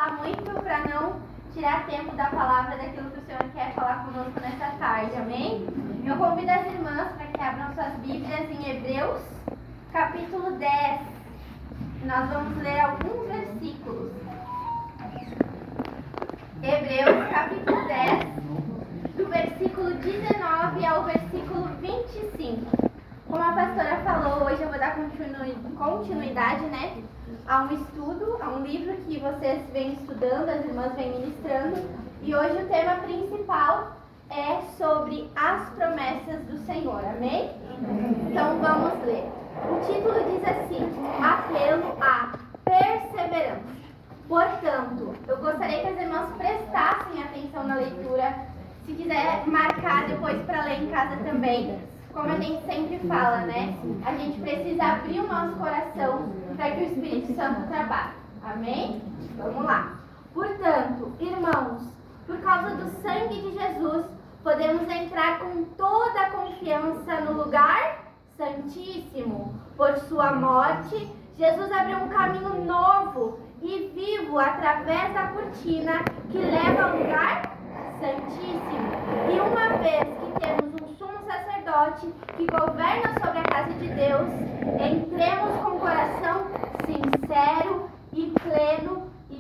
há muito para não tirar tempo da palavra daquilo que o Senhor quer falar conosco nessa tarde, amém? Eu convido as irmãs para que abram suas Bíblias em Hebreus, capítulo 10. Nós vamos ler alguns versículos. Hebreus, capítulo 10, do versículo 19 ao versículo 25. Como a pastora falou, hoje eu vou dar continuidade, a um estudo, a um livro que vocês vêm estudando, as irmãs vêm ministrando. E hoje o tema principal é sobre as promessas do Senhor, amém? Então vamos ler. O título diz assim: Apelo à perseverança. Portanto, eu gostaria que as irmãs prestassem atenção na leitura. Se quiser marcar depois para ler em casa também. Como a gente sempre fala, a gente precisa abrir o nosso coração para que o Espírito Santo trabalhe. Amém? Vamos lá. Portanto, irmãos, por causa do sangue de Jesus, podemos entrar com toda a confiança no lugar santíssimo. Por sua morte, Jesus abriu um caminho novo e vivo através da cortina que leva ao lugar santíssimo. E uma vez que temos um sumo sacerdote que governa sobre a casa de Deus, entremos com coração sincero e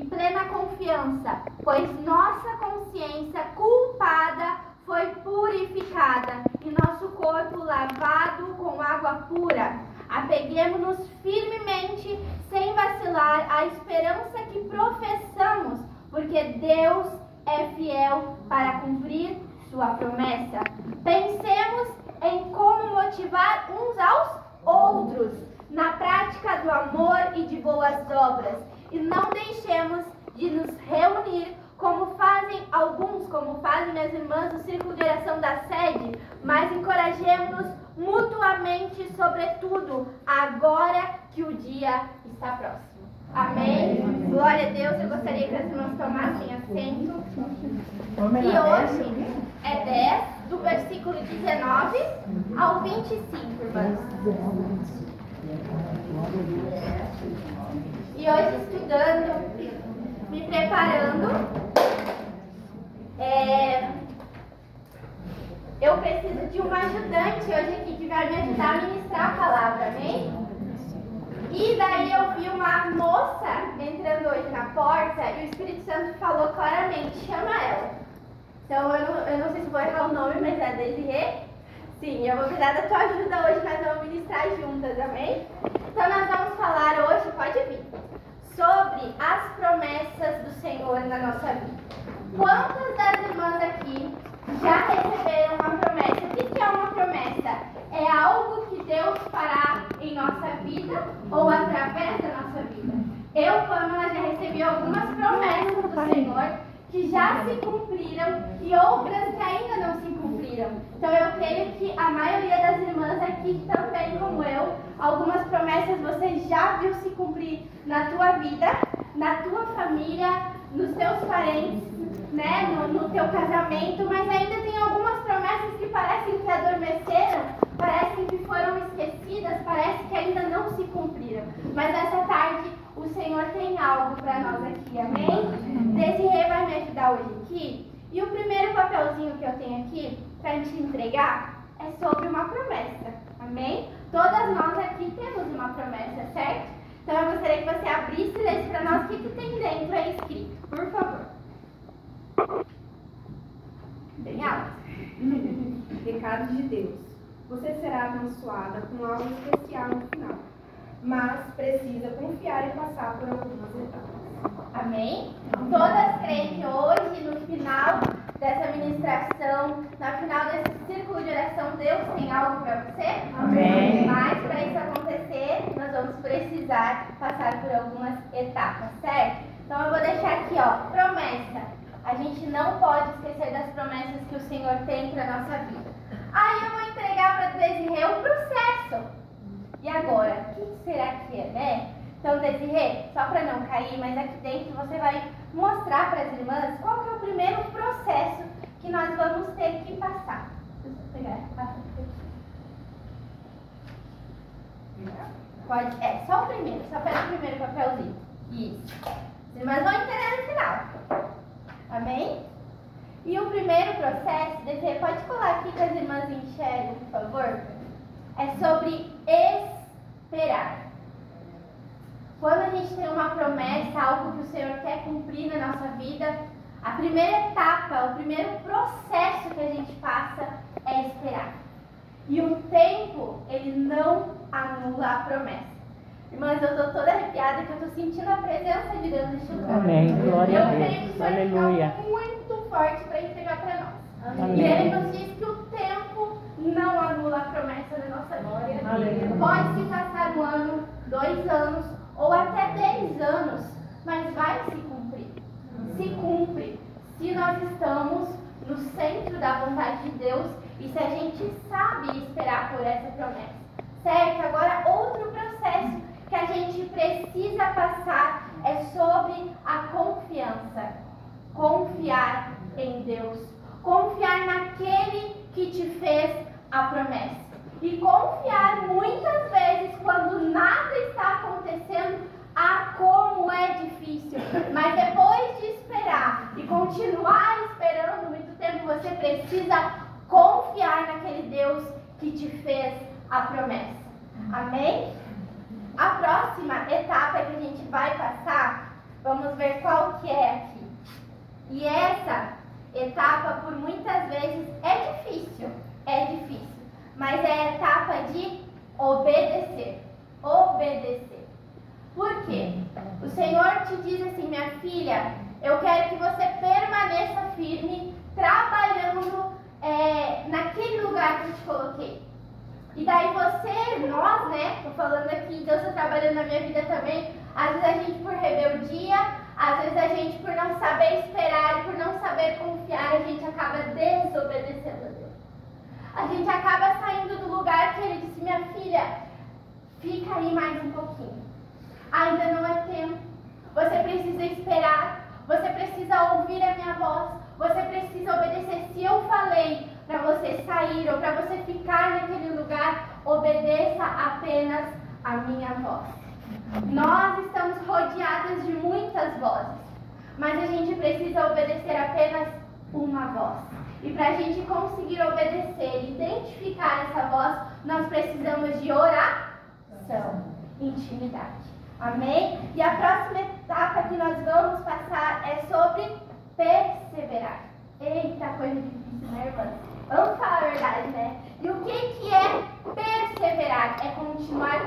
plena confiança, pois nossa consciência culpada foi purificada e nosso corpo lavado com água pura. Apeguemo-nos firmemente, sem vacilar, à esperança que professamos, porque Deus é fiel para cumprir sua promessa. Pensemos em como motivar uns aos outros na prática do amor e de boas obras, e não deixemos de nos reunir como fazem minhas irmãs do Círculo de Oração da Sede, mas encorajemos-nos mutuamente, sobretudo agora que o dia está próximo. Amém? Glória a Deus. Eu gostaria que as irmãs tomassem assento. E hoje é 10, do versículo 19 ao 25, irmãs. E hoje estudando, me preparando, eu preciso de uma ajudante hoje aqui que vai me ajudar a ministrar a palavra, amém? E daí eu vi uma moça entrando hoje na porta e o Espírito Santo falou claramente: chama ela. Então eu não sei se vou errar o nome, mas é Desirê. Sim, eu vou precisar da tua ajuda hoje, nós vamos ministrar juntas, amém? Então nós vamos falar hoje, pode vir, sobre as promessas do Senhor na nossa vida. Quantas das irmãs aqui já receberam uma promessa? O que é uma promessa? É algo que Deus fará em nossa vida ou através da nossa vida. Eu, Pamela, já recebi algumas promessas do Senhor que já se cumpriram e outras que ainda não se cumpriram. Então eu creio que a maioria das irmãs aqui também, como eu, algumas promessas você já viu se cumprir na tua vida, na tua família, nos teus parentes, no teu casamento, mas ainda tem algumas promessas que parecem que adormeceram, parecem que foram esquecidas, parece que ainda não se cumpriram. Mas essa tarde o Senhor tem algo para nós aqui, amém? Desirê vai me ajudar hoje aqui. E o primeiro papelzinho que eu tenho aqui para te entregar é sobre uma promessa, amém? Todas nós aqui temos uma promessa, certo? Então eu gostaria que você abrisse e lesse para nós o que tem dentro aí escrito, por favor. Bem alto. Recado de Deus. Você será abençoada com algo especial no final, mas precisa confiar e passar por algumas etapas. Amém? Todas creem que hoje, no final dessa ministração, no final desse círculo de oração, Deus tem algo para você? Amém. Mas para isso acontecer, nós vamos precisar passar por algumas etapas, certo? Então eu vou deixar aqui, promessa. A gente não pode esquecer das promessas que o Senhor tem para a nossa vida. Aí eu vou entregar para Desirê o processo. E agora, o que será que é, Então, Desirê, só para não cair, mas aqui dentro você vai mostrar para as irmãs qual que é o primeiro processo que nós vamos ter que passar. Deixa eu pegar aqui. Pode, só o primeiro, só pega o primeiro papelzinho. Isso. As irmãs vão entender no final. primeiro processo, DC, pode colar aqui que as irmãs enxergam, por favor? É sobre esperar. Quando a gente tem uma promessa, algo que o Senhor quer cumprir na nossa vida, a primeira etapa, o primeiro processo que a gente passa é esperar. E o tempo, ele não anula a promessa. Irmãs, eu estou toda arrepiada que eu estou sentindo a presença de Deus neste lugar. Amém. Glória a Eu creio que Deus. isso é Aleluia. algo muito forte para entregar para nós. Amém. E ele nos diz que o tempo não anula a promessa da nossa vida. Aleluia. Pode se passar 1 ano, 2 anos ou até 10 anos, mas vai se cumprir. Se cumpre se nós estamos no centro da vontade de Deus e se a gente sabe esperar por essa promessa. Certo? Agora, outro processo que a gente precisa passar é sobre a confiança. Confiar em Deus. Confiar naquele que te fez a promessa. E confiar muitas vezes quando nada está acontecendo, como é difícil. Mas depois de esperar e continuar esperando muito tempo, você precisa confiar naquele Deus que te fez a promessa. Amém? A próxima etapa que a gente vai passar, vamos ver qual que é aqui. E essa etapa, por muitas vezes, é difícil, mas é a etapa de obedecer. Obedecer. Por quê? O Senhor te diz assim, minha filha, eu quero que você permaneça firme, trabalhando naquele lugar que eu te coloquei. E daí nós, né, tô falando aqui, Deus está trabalhando na minha vida também, às vezes a gente por rebeldia, às vezes a gente por não saber esperar, por não saber confiar, a gente acaba desobedecendo a Deus. A gente acaba saindo do lugar que Ele disse, minha filha, fica aí mais um pouquinho. Ainda não é tempo. Você precisa esperar. Você precisa ouvir a minha voz. Você precisa obedecer. Se eu falei para você sair ou para você ficar naquele lugar, obedeça apenas a minha voz. Nós estamos rodeadas de muitas vozes, mas a gente precisa obedecer apenas uma voz. E para a gente conseguir obedecer, identificar essa voz, nós precisamos de oração, intimidade. Amém? E a próxima etapa que nós vamos passar é sobre perseverar. Eita, coisa difícil, né, irmã? Vamos falar a verdade, né? E o que é perseverar? É continuar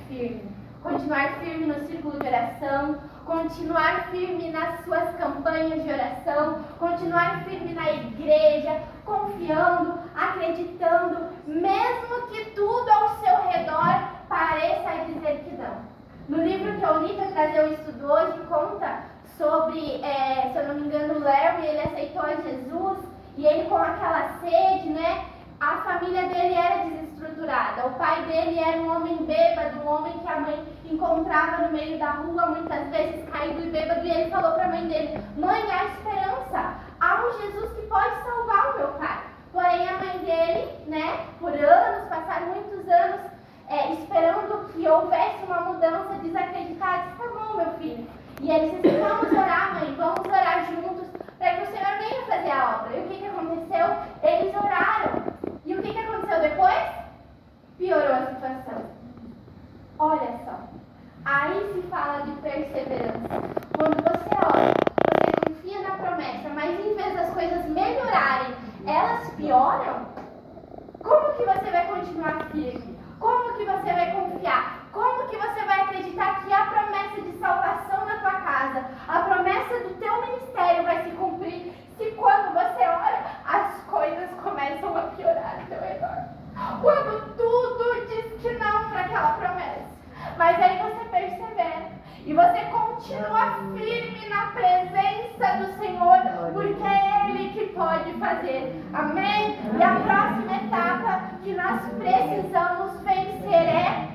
firme. Continuar firme no círculo de oração, continuar firme nas suas campanhas de oração, continuar firme na igreja, confiando, acreditando, mesmo que tudo ao seu redor pareça dizer que não. No livro que eu li para trazer o estudo hoje, conta sobre, se eu não me engano, o Larry, ele aceitou a Jesus e ele com aquela sede, né? A família dele era desestruturada. O pai dele era um homem bêbado, um homem que a mãe encontrava no meio da rua, muitas vezes caído e bêbado, e ele falou para a mãe dele, mãe, há esperança, há um Jesus que pode salvar o meu pai. Porém, a mãe dele, né, por anos, passaram muitos anos, esperando que houvesse uma mudança, desacreditada, disse, tá bom, meu filho. E ele disse, vamos orar, mãe, vamos orar juntos, para que o Senhor venha fazer a obra. E o que aconteceu? Eles oraram. E o que aconteceu depois? Piorou a situação. Olha só. Aí se fala de perseverança. Quando você ora, você confia na promessa, mas em vez das coisas melhorarem, elas pioram, como que você vai continuar firme? Como que você vai confiar? Como que você vai acreditar que a promessa de salvação na tua casa, a promessa do teu ministério vai se cumprir se quando você ora, as coisas começam a piorar ao teu redor? Quando tudo diz que não para aquela promessa. Mas aí você persevera e você continua firme na presença do Senhor, porque é Ele que pode fazer. Amém? E a próxima etapa que nós precisamos vencer é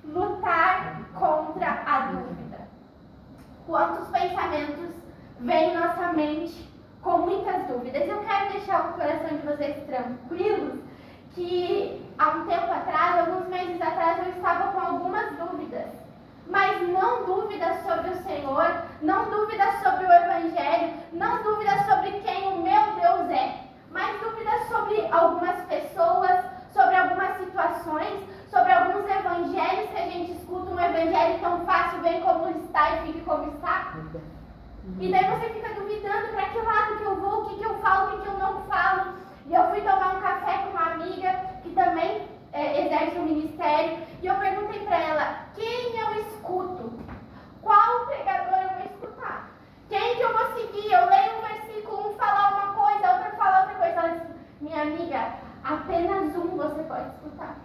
lutar contra a dúvida. Quantos pensamentos vêm em nossa mente com muitas dúvidas? Eu quero deixar o coração de vocês tranquilos que há um tempo atrás, alguns meses atrás, eu estava com algumas dúvidas. Mas não dúvidas sobre o Senhor, não dúvidas sobre o Evangelho, não dúvidas sobre quem o meu Deus é. E daí você fica duvidando para que lado que eu vou, o que eu falo, o que eu não falo. E eu fui tomar um café com uma amiga que também exerce um ministério. E eu perguntei para ela, quem eu escuto? Qual pregador eu vou escutar? Quem que eu vou seguir? Eu leio um versículo, um fala uma coisa, outro fala outra coisa. Ela disse, minha amiga, apenas um você pode escutar.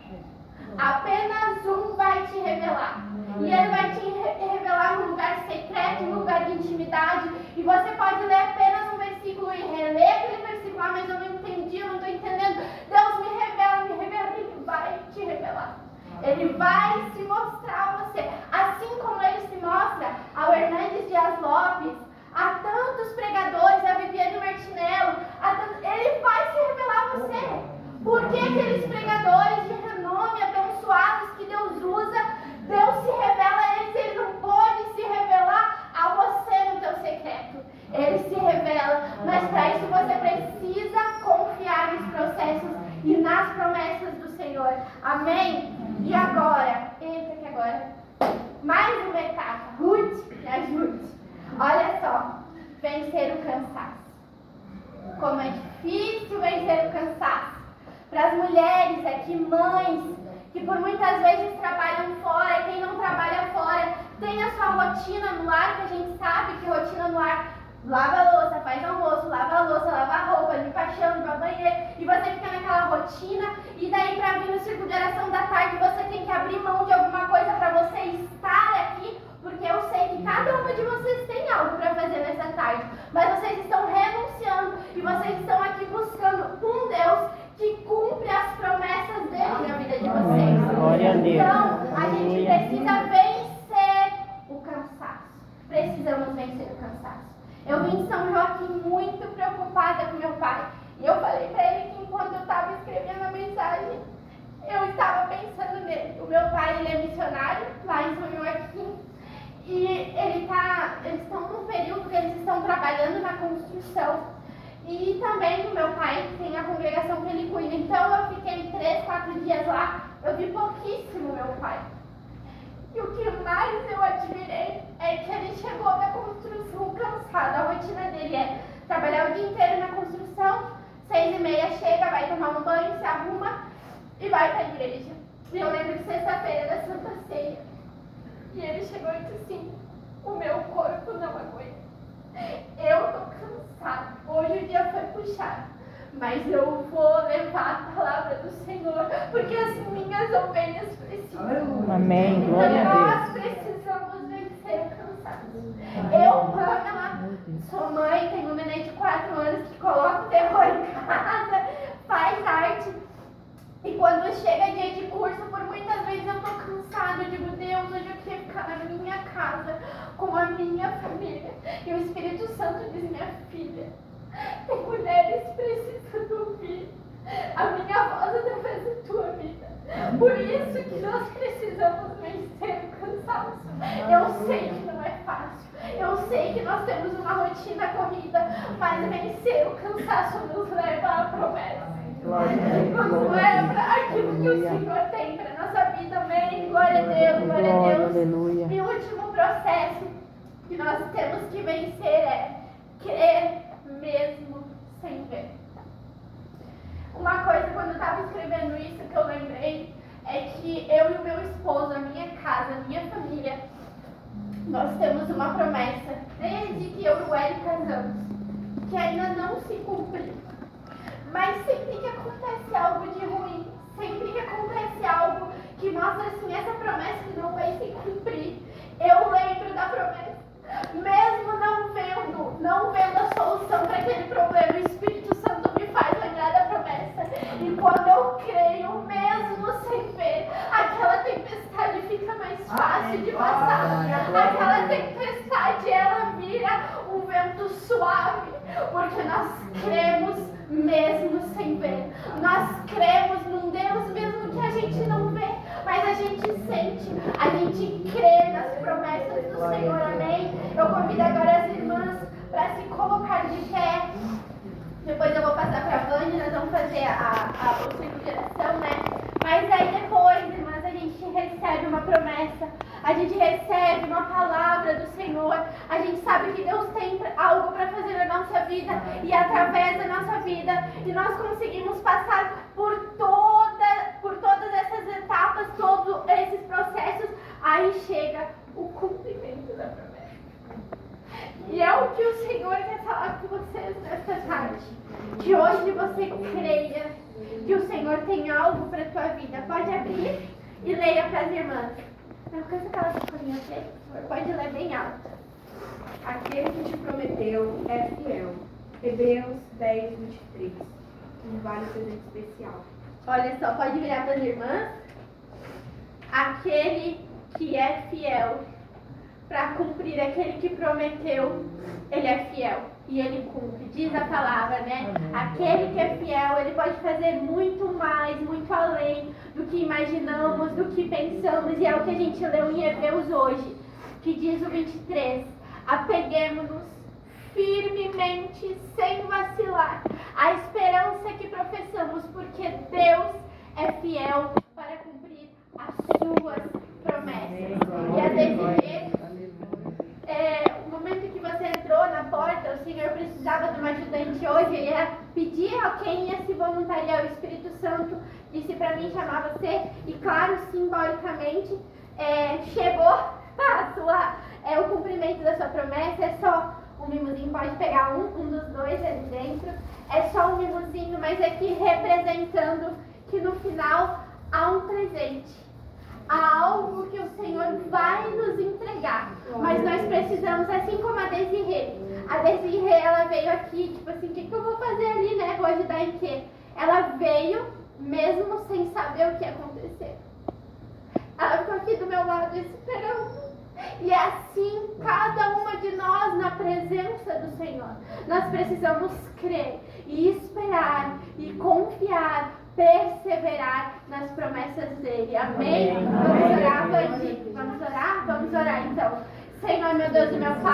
Apenas um vai te revelar. E ele vai te revelar no lugar secreto, no lugar de intimidade. E você pode ler apenas um versículo e reler aquele versículo. Ah, mas eu não entendi, eu não estou entendendo. Deus me revela, Ele vai te revelar. Ele vai se mostrar a você. Assim como Ele se mostra ao Hernandes Dias Lopes, a tantos pregadores, a Viviane Martinello, Ele vai se revelar a você. Por que aqueles pregadores de renome, abençoados que Deus usa, Deus se revela a eles, Ele não pode se revelar a você no teu secreto. Ele se revela, mas para isso você precisa confiar nos processos e nas promessas do Senhor. Amém? E agora, eita que agora, mais uma etapa. Ruth, me ajude. Olha só, vencer o cansaço. Como é difícil vencer o cansaço. Para as mulheres aqui, mães, que por muitas vezes trabalham fora, quem não trabalha fora, tem a sua rotina no lar, que a gente sabe que rotina no lar, lava a louça, faz almoço, lava a louça, lava a roupa, limpa a chão, limpa a banheiro, e você fica naquela rotina, e daí para vir no círculo de oração da tarde, você tem que abrir mão de alguma coisa para você estar aqui, porque eu sei que cada uma de vocês tem algo para fazer nessa tarde, mas vocês estão renunciando, e vocês estão aqui buscando um Deus que cumpre as promessas dele na vida de vocês. Glória a Deus. Então, a gente precisa vencer o cansaço. Precisamos vencer o cansaço. Eu vim de São Joaquim muito preocupada com meu pai. E eu falei para ele que enquanto eu estava escrevendo a mensagem, eu estava pensando nele. O meu pai, ele é missionário lá em São Joaquim. E eles estão num período que eles estão trabalhando na construção. E também o meu pai tem a congregação que ele cuida. Então eu fiquei 3, 4 dias lá. Eu vi pouquíssimo meu pai. E o que mais eu admirei é que ele chegou da construção cansado. A rotina dele é trabalhar o dia inteiro na construção, 6h30 chega, vai tomar um banho, se arruma e vai para a igreja. E eu lembro de sexta-feira da Santa Ceia. E ele chegou e disse assim, o meu corpo não aguenta. Eu tô cansado. Hoje o dia foi puxado. Mas eu vou levar a palavra do Senhor, porque as minhas ovelhas precisam. Amém. Glória Então a nós precisamos vencer o cansaço. Eu, Pamela, sou mãe, tenho um neném de 4 anos que coloca o terror em casa, faz arte. E quando chega dia de curso, por muitas vezes eu tô cansada. Eu digo, Deus, hoje eu queria ficar na minha casa, com a minha família. E o Espírito Santo diz, minha filha, tem mulheres precisando ouvir a minha voz através da tua vida. Por isso que nós precisamos vencer o cansaço. Eu sei que não é fácil. Eu sei que nós temos uma rotina corrida, mas vencer o cansaço nos leva à promessa. Nos leva àquilo que o Senhor tem para a nossa vida. Amém. Glória a Deus, glória a Deus. Aleluia. E o último processo que nós temos que vencer é crer mesmo sem ver. Uma coisa, quando eu estava escrevendo isso, que eu lembrei, é que eu e o meu esposo, a minha casa, a minha família, nós temos uma promessa, desde que eu e o Hélio casamos, que ainda não se cumpriu. Mas sempre que acontece algo de ruim, sempre que acontece algo que mostra assim, essa promessa que não vai se cumprir, eu lembro da promessa. Mesmo não vendo a solução para aquele problema, o Espírito Santo me faz lembrar da promessa. E quando eu creio, mesmo sem ver, aquela tempestade fica mais fácil de passar. Aquela tempestade, ela vira um vento suave, porque nós cremos mesmo sem ver. Nós cremos num Deus mesmo que a gente não vê, mas a gente sente, a gente crê nas promessas do Senhor, amém? Eu convido agora as irmãs para se colocar de pé. Depois eu vou passar para a Vânia, nós vamos fazer o ciclo de oração, né? Mas aí depois, irmãs, a gente recebe uma promessa, a gente recebe uma palavra do Senhor, a gente sabe que Deus tem algo para fazer na nossa vida e através da nossa vida, e nós conseguimos passar por todas essas etapas, todos esses processos, aí chega o cumprimento da promessa. E é o que o Senhor quer falar com vocês nesta tarde. Que hoje você creia que o Senhor tem algo para a tua vida. Pode abrir e leia para as irmãs. Não cansa aquela sacolinha dele, pode ler bem alto. Aquele que te prometeu é fiel. Hebreus 10, 23. Um vale presente especial. Olha só, pode virar para as irmãs. Aquele que é fiel para cumprir, aquele que prometeu, ele é fiel e ele cumpre. Diz a palavra, né? Aquele que é fiel, ele pode fazer muito mais, muito além do que imaginamos, do que pensamos, e é o que a gente leu em Hebreus hoje, que diz o 23: apeguemo-nos firmemente, sem vacilar, à esperança que professamos, porque Deus é fiel para cumprir as suas promessas. E a Desirê, o momento que você entrou na porta, o Senhor precisava de uma ajudante hoje, ele ia pedir a quem ia se voluntariar. O Espírito Santo disse para mim chamar você, e claro, simbolicamente, chegou o cumprimento da sua promessa. É só um mimozinho, pode pegar um dos dois ali dentro, é só um mimozinho, mas aqui representando que no final há um presente. Há algo que o Senhor vai nos entregar, mas nós precisamos, assim como a Desirê, ela veio aqui, tipo assim, o que eu vou fazer ali, né? Vou ajudar em quê? Ela veio mesmo sem saber o que ia acontecer. Ela ficou aqui do meu lado esperando. E é assim cada uma de nós na presença do Senhor. Nós precisamos crer e esperar e confiar, perseverar nas promessas dele. Amém? Vamos orar, Vandi? Vamos orar? Vamos orar então. Senhor, meu Deus e meu Pai.